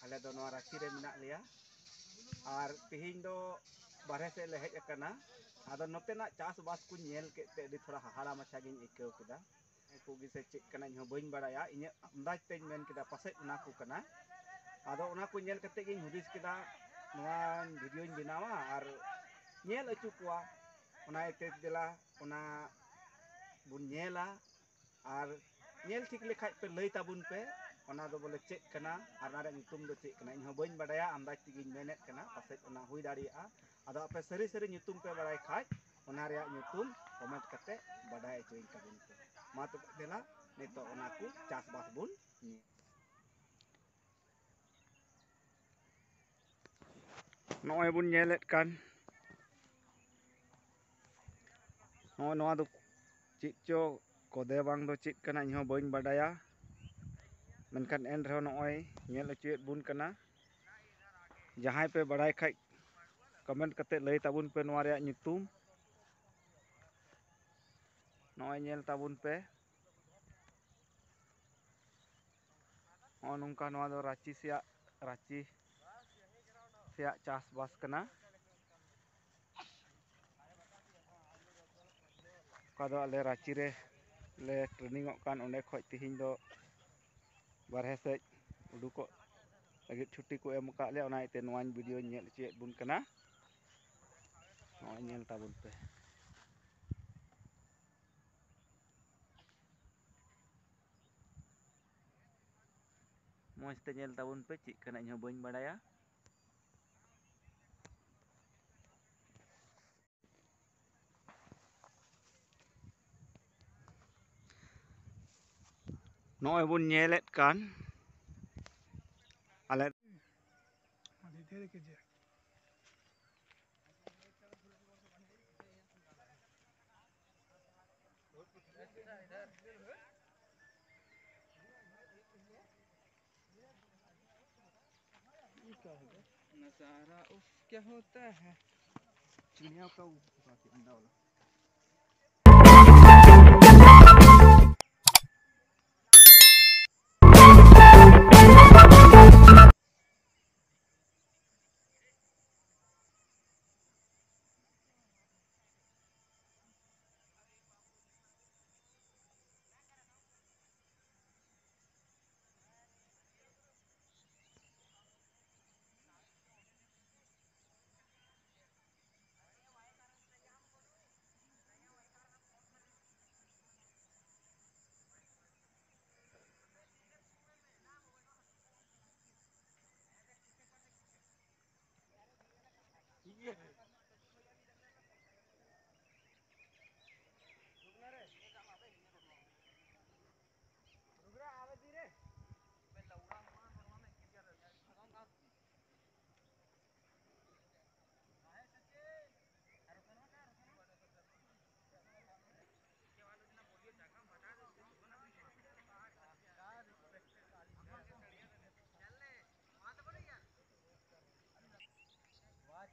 आले दो नवा रांची रे मेना लिया और तिहिन दो बारहे से ले हेज अकना आदो नोतेना चास बास को नेल केते अडी थोड़ा हाहाड़ा माछा गिन इकाव केदा कुगी से चेक कना इहो बइन बड़ाया इने अंदाज तेज मेन केदा पासे उना को कना आदो उना को नेल केते गिन हुदिस केदा नवा वीडियो इन बनावा और नेल अचु कोआ उना एते देला उना बुन नेला और नेल ठीक लेखाय पे लई ताबुन पे उना दो बोले चेक कना और नारे नितुम दो चेक कना इहो बइन बड़ाया अंदाज तिगिन मेनेत कना पासे उना हुई दाड़िया आदो आपे सरी सरी नितुम पे बड़ाय खाय उना रे नितुम कमेंट कते बड़ाय चोइन ताबुन पे मा तो देला नितो उना को चास बास बुन नोय बुन नेलेत कान नोय नोआ दो चिचो कोदे बांग दो चित कना इहो बइन बड़ाया मेनखान एन रहो नोय नेल अचुएत बुन कना जहां पे बड़ाय खाय कमेंट कते लई ताबुन पे नोआ रे नितुम नोय नेल ताबुन पे नोंका नोआ दो रांची से चास बास कना कादो आले रांची रे ले ट्रेनिंग कान ओंडे खoj तिहिन दो बारहे से उडुको लगे छुट्टी को एम का ले ओना इते नोआन वीडियो नेल चेत बुन कना नोय नेल ताबुन पे मोज ते नेल ताबुन पे चिक कना इहो बइन बड़ाया नोय बुन नेलेत कान आले नजारा उफ क्या होता है चिड़िया का अंडा वाला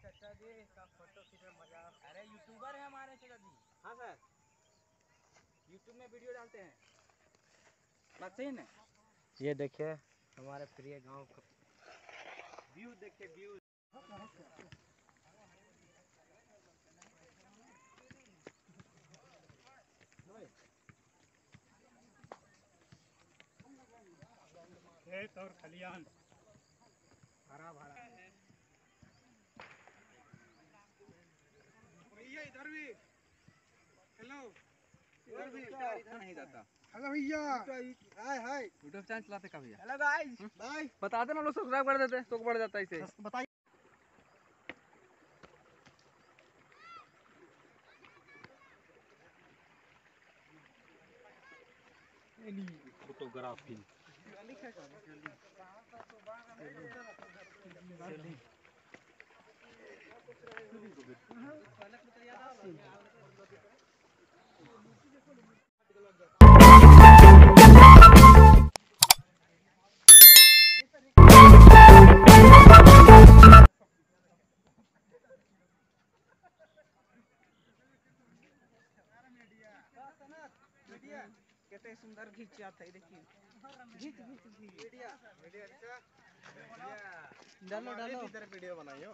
चाचा जी का फोटो खींचने मजा। अरे यूट्यूबर है हमारे चाचा जी। हाँ सर, यूट्यूब में वीडियो डालते हैं। बात सही ना? ये देखिए हमारे प्रिय गांव का व्यू, देखिए व्यू। खेत और खलियान हरा भरा है। भैया इधर भी, हेलो, इधर भी इधर नहीं जाता। हेलो भैया, हाय हाय, यूट्यूब चैनल चलाते का भैया? Hello guys, bye. बता देना लोग सब्सक्राइब कर देते, तो बढ़ जाता है इसे। बताइए। फोटोग्राफी कितने सुंदर खींचा था, देखिए। डालो डालो इधर वीडियो बनाइयो